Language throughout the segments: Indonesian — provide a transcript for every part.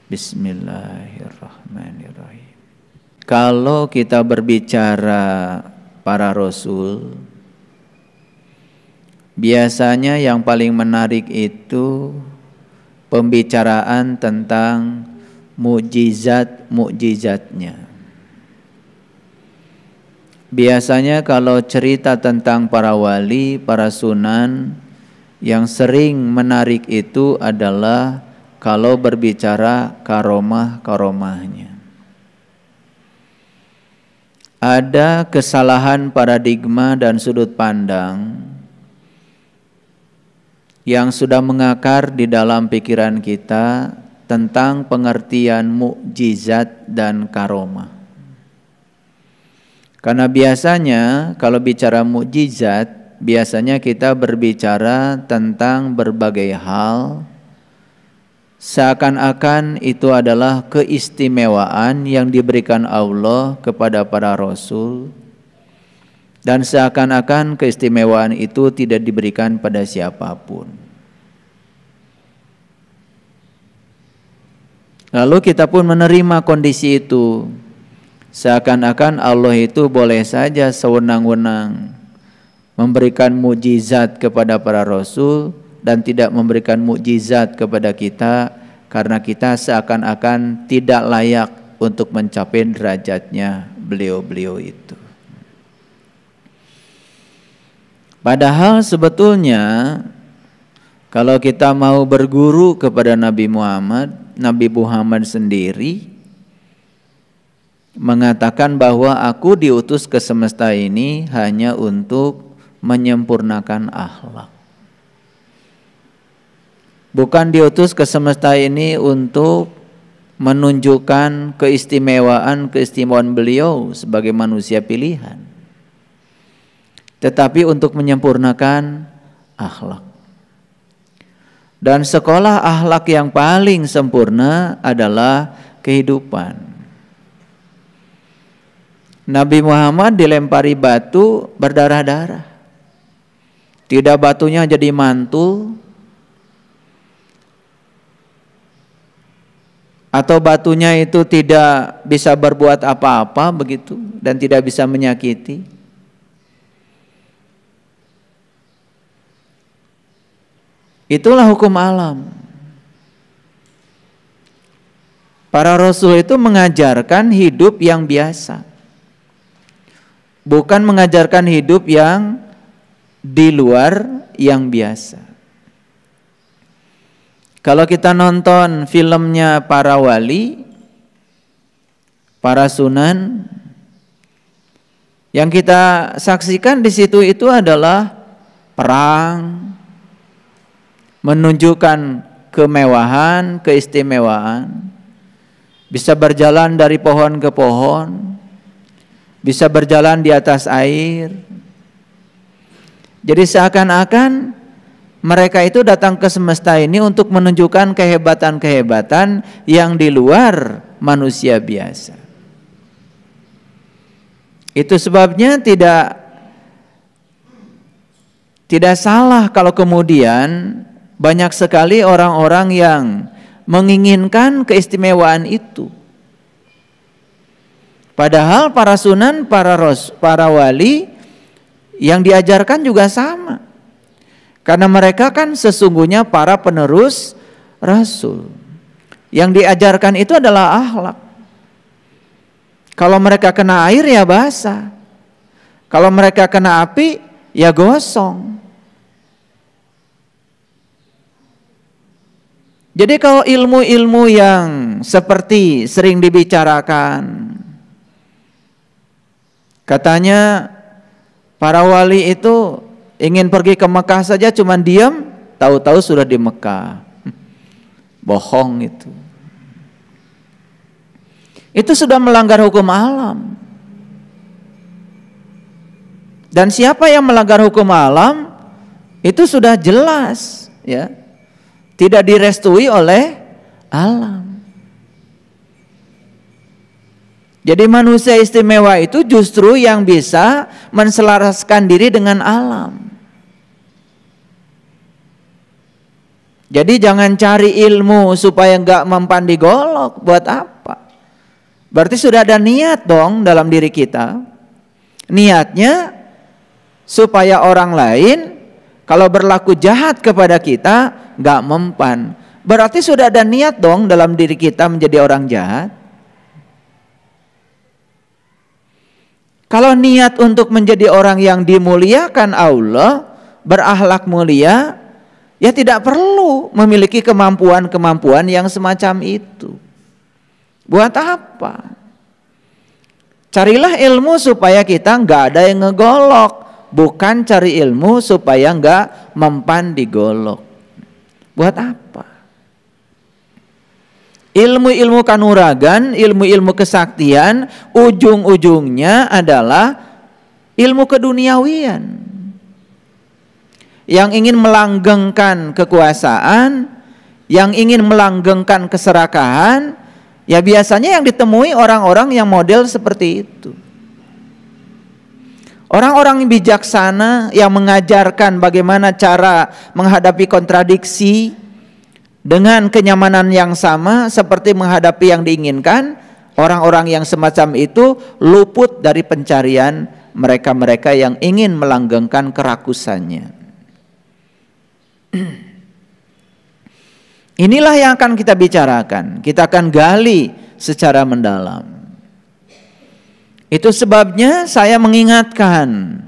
Bismillahirrahmanirrahim. Kalau kita berbicara para rasul, biasanya yang paling menarik itu pembicaraan tentang mukjizat-mukjizatnya. Biasanya kalau cerita tentang para wali, para sunan, yang sering menarik itu adalah kalau berbicara karomah-karomahnya. Ada kesalahan paradigma dan sudut pandang yang sudah mengakar di dalam pikiran kita tentang pengertian mukjizat dan karomah. Karena biasanya kalau bicara mukjizat, biasanya kita berbicara tentang berbagai hal, seakan-akan itu adalah keistimewaan yang diberikan Allah kepada para rasul, dan seakan-akan keistimewaan itu tidak diberikan pada siapapun. Lalu kita pun menerima kondisi itu, seakan-akan Allah itu boleh saja sewenang-wenang memberikan mukjizat kepada para rasul dan tidak memberikan mukjizat kepada kita, karena kita seakan-akan tidak layak untuk mencapai derajatnya beliau-beliau itu. Padahal sebetulnya kalau kita mau berguru kepada Nabi Muhammad sendiri mengatakan bahwa aku diutus ke semesta ini hanya untuk menyempurnakan akhlak. Bukan diutus ke semesta ini untuk menunjukkan keistimewaan beliau sebagai manusia pilihan, tetapi untuk menyempurnakan akhlak. Dan sekolah akhlak yang paling sempurna adalah kehidupan. Nabi Muhammad dilempari batu berdarah-darah. Tidak batunya jadi mantul, atau batunya itu tidak bisa berbuat apa-apa begitu dan tidak bisa menyakiti. Itulah hukum alam. Para rasul itu mengajarkan hidup yang biasa, bukan mengajarkan hidup yang di luar yang biasa. Kalau kita nonton filmnya para wali, para sunan, yang kita saksikan di situ itu adalah perang, menunjukkan kemewahan, keistimewaan, bisa berjalan dari pohon ke pohon, bisa berjalan di atas air. Jadi seakan-akan mereka itu datang ke semesta ini untuk menunjukkan kehebatan-kehebatan yang di luar manusia biasa. Itu sebabnya tidak salah kalau kemudian banyak sekali orang-orang yang menginginkan keistimewaan itu. Padahal para sunan, para wali yang diajarkan juga sama. Karena mereka kan sesungguhnya para penerus rasul. Yang diajarkan itu adalah akhlak. Kalau mereka kena air ya basah. Kalau mereka kena api ya gosong. Jadi kalau ilmu-ilmu yang seperti sering dibicarakan, katanya para wali itu ingin pergi ke Mekah saja cuman diam, tahu-tahu sudah di Mekah. Bohong itu. Itu sudah melanggar hukum alam. Dan siapa yang melanggar hukum alam itu sudah jelas, ya. Tidak direstui oleh alam. Jadi manusia istimewa itu justru yang bisa menselaraskan diri dengan alam. Jadi jangan cari ilmu supaya nggak mempan di golok. Buat apa? Berarti sudah ada niat dong dalam diri kita. Niatnya supaya orang lain kalau berlaku jahat kepada kita nggak mempan. Berarti sudah ada niat dong dalam diri kita menjadi orang jahat. Kalau niat untuk menjadi orang yang dimuliakan Allah, berakhlak mulia, ya tidak perlu memiliki kemampuan-kemampuan yang semacam itu. Buat apa? Carilah ilmu supaya kita nggak ada yang ngegolok, bukan cari ilmu supaya nggak mempan digolok. Buat apa? Ilmu-ilmu kanuragan, ilmu-ilmu kesaktian, ujung-ujungnya adalah ilmu keduniawian. Yang ingin melanggengkan kekuasaan, yang ingin melanggengkan keserakahan, ya biasanya yang ditemui orang-orang yang model seperti itu. Orang-orang bijaksana yang mengajarkan bagaimana cara menghadapi kontradiksi dengan kenyamanan yang sama seperti menghadapi yang diinginkan, orang-orang yang semacam itu luput dari pencarian mereka-mereka yang ingin melanggengkan kerakusannya. Inilah yang akan kita bicarakan, kita akan gali secara mendalam. Itu sebabnya saya mengingatkan,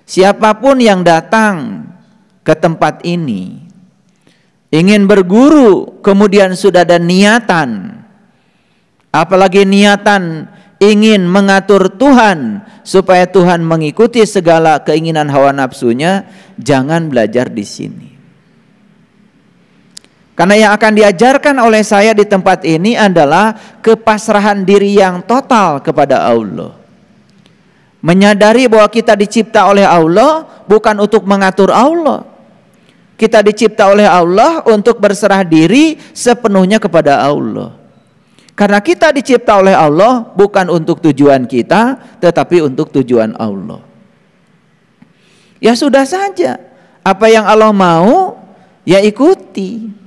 siapapun yang datang ke tempat ini ingin berguru, kemudian sudah ada niatan, apalagi niatan ingin mengatur Tuhan supaya Tuhan mengikuti segala keinginan hawa nafsunya, jangan belajar di sini. Karena yang akan diajarkan oleh saya di tempat ini adalah kepasrahan diri yang total kepada Allah. Menyadari bahwa kita dicipta oleh Allah bukan untuk mengatur Allah. Kita dicipta oleh Allah untuk berserah diri sepenuhnya kepada Allah. Karena kita dicipta oleh Allah bukan untuk tujuan kita, tetapi untuk tujuan Allah. Ya sudah saja, apa yang Allah mau, ya ikuti.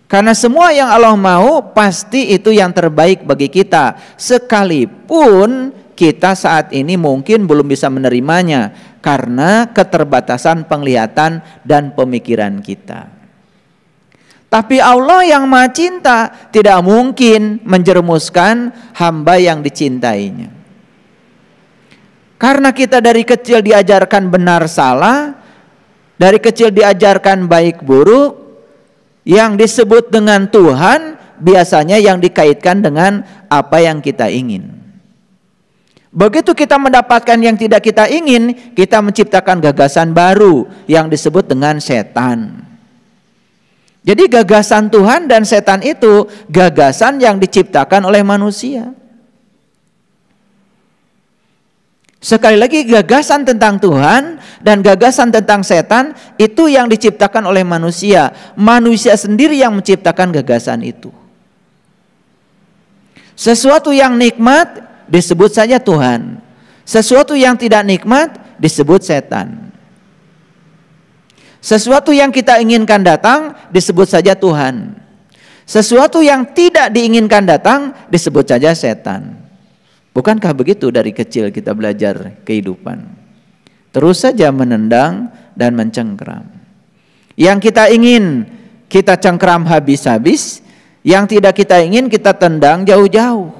Karena semua yang Allah mau pasti itu yang terbaik bagi kita. Sekalipun kita saat ini mungkin belum bisa menerimanya karena keterbatasan penglihatan dan pemikiran kita. Tapi Allah yang Maha Cinta tidak mungkin menjerumuskan hamba yang dicintainya. Karena kita dari kecil diajarkan benar salah, dari kecil diajarkan baik buruk, yang disebut dengan Tuhan biasanya yang dikaitkan dengan apa yang kita ingin. Begitu kita mendapatkan yang tidak kita ingin, kita menciptakan gagasan baru yang disebut dengan setan. Jadi gagasan Tuhan dan setan itu gagasan yang diciptakan oleh manusia. Sekali lagi, gagasan tentang Tuhan dan gagasan tentang setan itu yang diciptakan oleh manusia. Manusia sendiri yang menciptakan gagasan itu. Sesuatu yang nikmat disebut saja Tuhan. Sesuatu yang tidak nikmat disebut setan. Sesuatu yang kita inginkan datang disebut saja Tuhan. Sesuatu yang tidak diinginkan datang disebut saja setan. Bukankah begitu dari kecil kita belajar kehidupan? Terus saja menendang dan mencengkram. Yang kita ingin kita cengkram habis-habis, yang tidak kita ingin kita tendang jauh-jauh.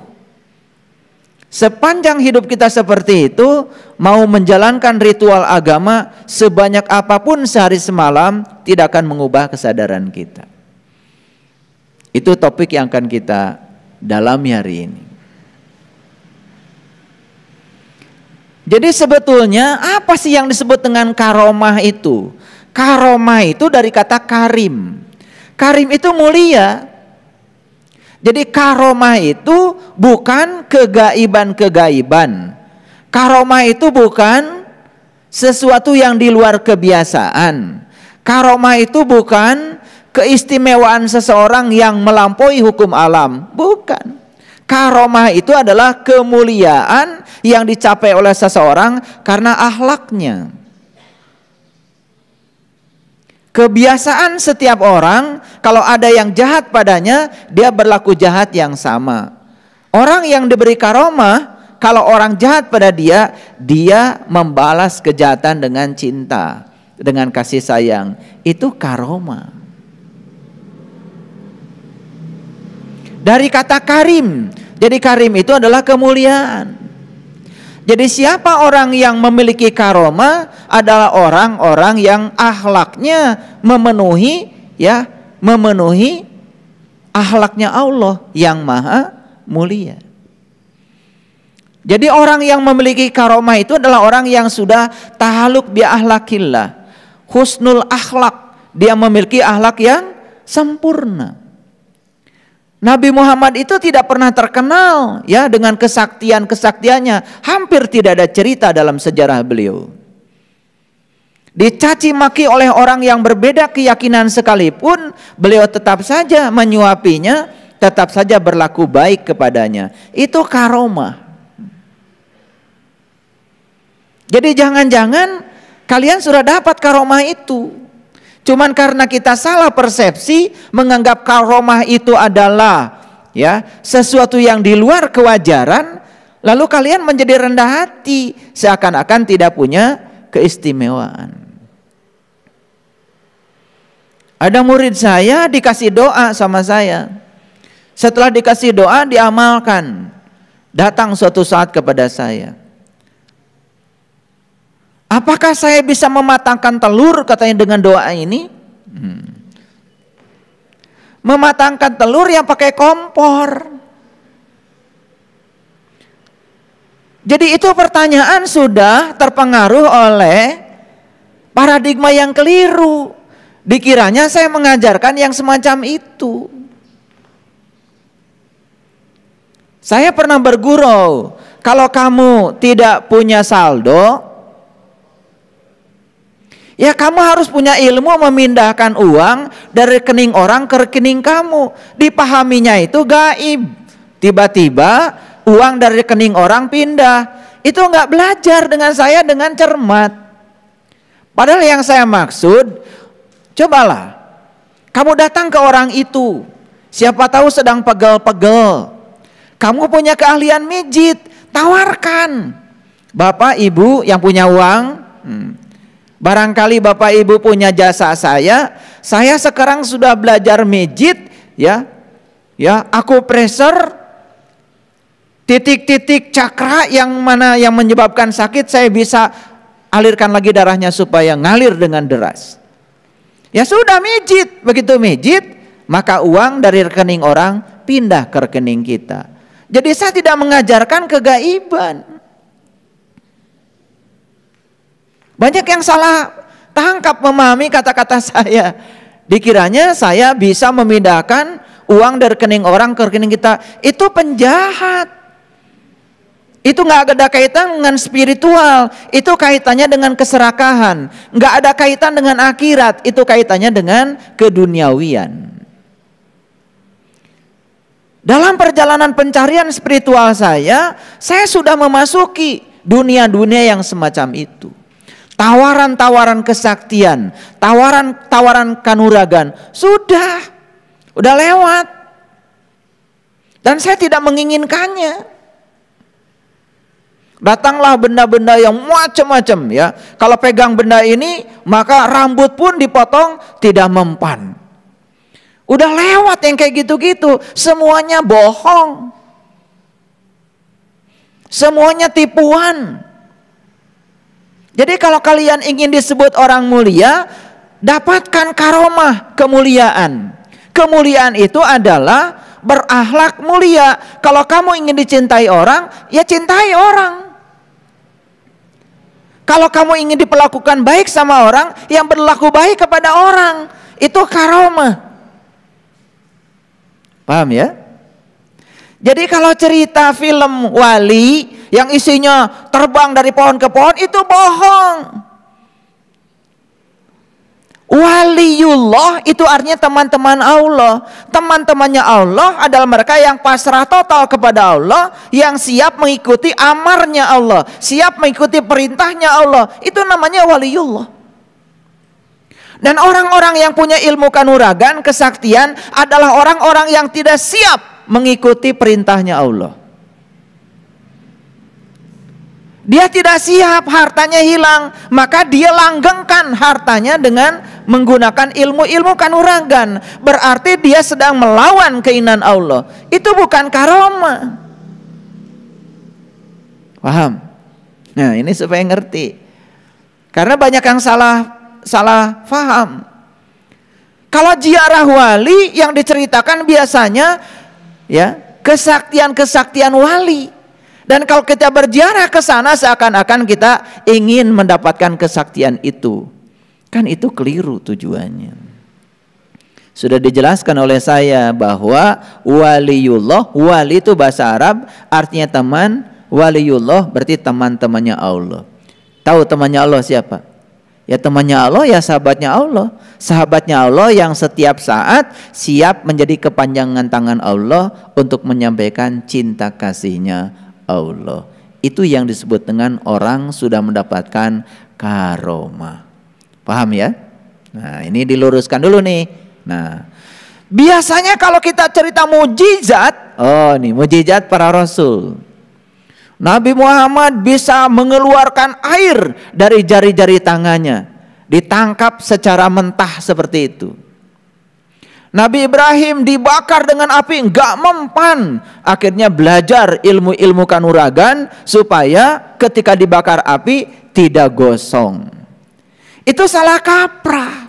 Sepanjang hidup kita seperti itu, mau menjalankan ritual agama sebanyak apapun sehari semalam tidak akan mengubah kesadaran kita. Itu topik yang akan kita dalami hari ini. Jadi sebetulnya apa sih yang disebut dengan karomah itu? Karomah itu dari kata karim. Karim itu mulia. Jadi karomah itu bukan kegaiban-kegaiban. Karomah itu bukan sesuatu yang di luar kebiasaan. Karomah itu bukan keistimewaan seseorang yang melampaui hukum alam. Bukan. Karomah itu adalah kemuliaan yang dicapai oleh seseorang karena akhlaknya. Kebiasaan setiap orang, kalau ada yang jahat padanya, dia berlaku jahat yang sama. Orang yang diberi karomah, kalau orang jahat pada dia, dia membalas kejahatan dengan cinta, dengan kasih sayang. Itu karomah. Dari kata karim. Jadi karim itu adalah kemuliaan. Jadi siapa orang yang memiliki karomah adalah orang-orang yang akhlaknya memenuhi akhlaknya Allah yang maha mulia. Jadi orang yang memiliki karomah itu adalah orang yang sudah tahaluk bi akhlakillah, husnul akhlak, dia memiliki akhlak yang sempurna. Nabi Muhammad itu tidak pernah terkenal ya dengan kesaktiannya, hampir tidak ada cerita dalam sejarah beliau. Dicaci maki oleh orang yang berbeda keyakinan sekalipun, beliau tetap saja menyuapinya, tetap saja berlaku baik kepadanya. Itu karomah. Jadi jangan-jangan kalian sudah dapat karomah itu. Cuman karena kita salah persepsi, menganggap karomah itu adalah sesuatu yang di luar kewajaran, lalu kalian menjadi rendah hati, seakan-akan tidak punya keistimewaan. Ada murid saya dikasih doa sama saya. Setelah dikasih doa diamalkan. Datang suatu saat kepada saya. Apakah saya bisa mematangkan telur katanya dengan doa ini? Mematangkan telur yang pakai kompor. Jadi itu pertanyaan sudah terpengaruh oleh paradigma yang keliru. Dikiranya saya mengajarkan yang semacam itu. Saya pernah bergurau, kalau kamu tidak punya saldo, ya kamu harus punya ilmu memindahkan uang dari rekening orang ke rekening kamu. Dipahaminya itu gaib. Tiba-tiba uang dari rekening orang pindah. Itu enggak belajar dengan saya dengan cermat. Padahal yang saya maksud, cobalah kamu datang ke orang itu. Siapa tahu sedang pegel-pegel. Kamu punya keahlian mijit, tawarkan. Bapak ibu yang punya uang, barangkali bapak ibu punya jasa saya sekarang sudah belajar mijit akupressure, titik-titik cakra yang mana yang menyebabkan sakit saya bisa alirkan lagi darahnya supaya ngalir dengan deras. Ya sudah mijit, begitu mijit maka uang dari rekening orang pindah ke rekening kita. Jadi saya tidak mengajarkan kegaiban. Banyak yang salah tangkap memahami kata-kata saya. Dikiranya saya bisa memindahkan uang dari rekening orang ke rekening kita. Itu penjahat. Itu nggak ada kaitan dengan spiritual. Itu kaitannya dengan keserakahan. Nggak ada kaitan dengan akhirat. Itu kaitannya dengan keduniawian. Dalam perjalanan pencarian spiritual saya sudah memasuki dunia-dunia yang semacam itu. Tawaran-tawaran kesaktian, tawaran-tawaran kanuragan, sudah lewat. Dan saya tidak menginginkannya. Datanglah benda-benda yang macam-macam ya. Kalau pegang benda ini, maka rambut pun dipotong tidak mempan. Udah lewat yang kayak gitu-gitu, semuanya bohong. Semuanya tipuan. Jadi kalau kalian ingin disebut orang mulia, dapatkan karomah kemuliaan. Kemuliaan itu adalah berakhlak mulia. Kalau kamu ingin dicintai orang, ya cintai orang. Kalau kamu ingin diperlakukan baik sama orang, yang berlaku baik kepada orang, itu karomah. Paham ya? Jadi kalau cerita film wali yang isinya terbang dari pohon ke pohon, itu bohong. Waliullah itu artinya teman-teman Allah. Teman-temannya Allah adalah mereka yang pasrah total kepada Allah, yang siap mengikuti amarnya Allah, siap mengikuti perintahnya Allah. Itu namanya waliullah. Dan orang-orang yang punya ilmu kanuragan, kesaktian adalah orang-orang yang tidak siap mengikuti perintahnya Allah. Dia tidak siap, hartanya hilang, maka dia langgengkan hartanya dengan menggunakan ilmu-ilmu kanuragan. Berarti dia sedang melawan keinginan Allah. Itu bukan karomah. Paham? Nah, ini supaya ngerti. Karena banyak yang salah faham. Kalau ziarah wali yang diceritakan biasanya ya kesaktian-kesaktian wali. Dan kalau kita berziarah ke sana seakan-akan kita ingin mendapatkan kesaktian itu. Kan itu keliru tujuannya. Sudah dijelaskan oleh saya bahwa waliullah, wali itu bahasa Arab artinya teman, waliullah berarti teman-temannya Allah. Tahu temannya Allah siapa? Ya temannya Allah, ya sahabatnya Allah. Sahabatnya Allah yang setiap saat siap menjadi kepanjangan tangan Allah untuk menyampaikan cinta kasihnya Allah. Itu yang disebut dengan orang sudah mendapatkan karomah. Paham ya? Nah, ini diluruskan dulu nih. Nah, biasanya kalau kita cerita mujizat, oh nih mujizat para rasul. Nabi Muhammad bisa mengeluarkan air dari jari-jari tangannya, ditangkap secara mentah seperti itu. Nabi Ibrahim dibakar dengan api, enggak mempan. Akhirnya belajar ilmu-ilmu kanuragan supaya ketika dibakar api tidak gosong. Itu salah kaprah.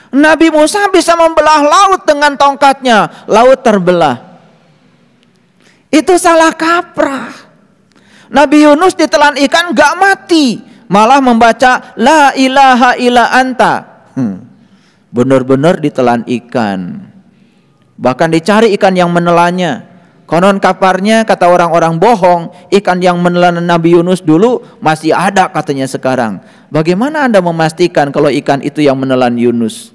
Nabi Musa bisa membelah laut dengan tongkatnya, laut terbelah. Itu salah kaprah. Nabi Yunus ditelan ikan gak mati, malah membaca la ilaha illa anta. Benar-benar ditelan ikan. Bahkan dicari ikan yang menelannya. Konon kabarnya kata orang-orang bohong, ikan yang menelan Nabi Yunus dulu masih ada katanya sekarang. Bagaimana Anda memastikan kalau ikan itu yang menelan Yunus?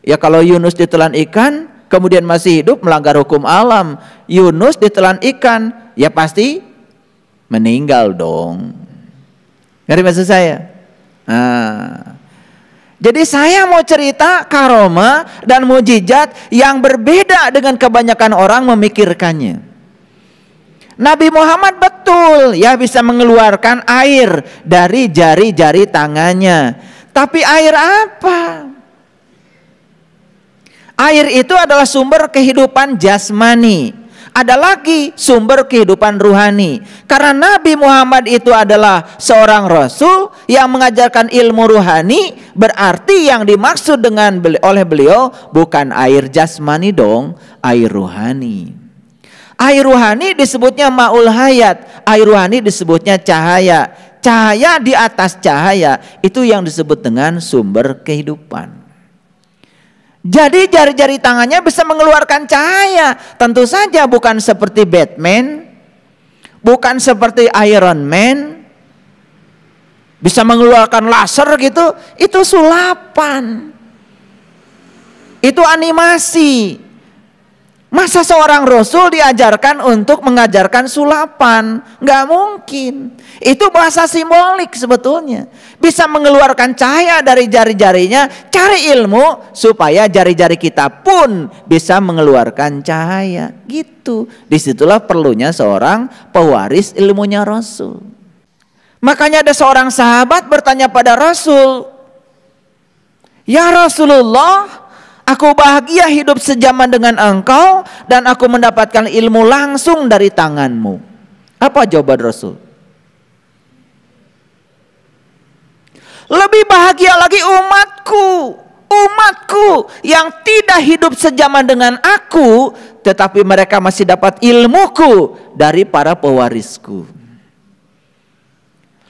Ya kalau Yunus ditelan ikan kemudian masih hidup melanggar hukum alam. Yunus ditelan ikan, ya pasti meninggal dong. Ngerti maksud saya? Nah, jadi saya mau cerita karomah dan mujizat yang berbeda dengan kebanyakan orang memikirkannya. Nabi Muhammad betul ya bisa mengeluarkan air dari jari-jari tangannya. Tapi air apa? Air itu adalah sumber kehidupan jasmani. Ada lagi sumber kehidupan ruhani. Karena Nabi Muhammad itu adalah seorang rasul yang mengajarkan ilmu ruhani, berarti yang dimaksud dengan oleh beliau bukan air jasmani dong, air ruhani. Air ruhani disebutnya ma'ul hayat, air ruhani disebutnya cahaya. Cahaya di atas cahaya itu yang disebut dengan sumber kehidupan. Jadi jari-jari tangannya bisa mengeluarkan cahaya. Tentu saja bukan seperti Batman, bukan seperti Iron Man, bisa mengeluarkan laser gitu. Itu sulapan, itu animasi. Masa seorang rasul diajarkan untuk mengajarkan sulapan? Nggak mungkin. Itu bahasa simbolik sebetulnya. Bisa mengeluarkan cahaya dari jari-jarinya. Cari ilmu supaya jari-jari kita pun bisa mengeluarkan cahaya. Gitu. Disitulah perlunya seorang pewaris ilmunya Rasul. Makanya ada seorang sahabat bertanya pada Rasul, "Ya Rasulullah, aku bahagia hidup sejaman dengan engkau dan aku mendapatkan ilmu langsung dari tanganmu." Apa jawaban Rasul? Lebih bahagia lagi umatku yang tidak hidup sejaman dengan aku, tetapi mereka masih dapat ilmuku dari para pewarisku.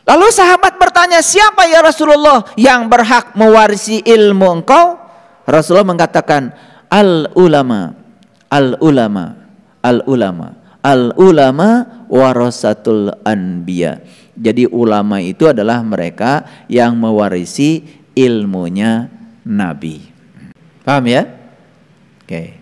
Lalu sahabat bertanya, "Siapa ya Rasulullah yang berhak mewarisi ilmu engkau?" Rasulullah mengatakan, al-ulama warasatul anbiya. Jadi ulama itu adalah mereka yang mewarisi ilmunya Nabi. Paham ya? Oke.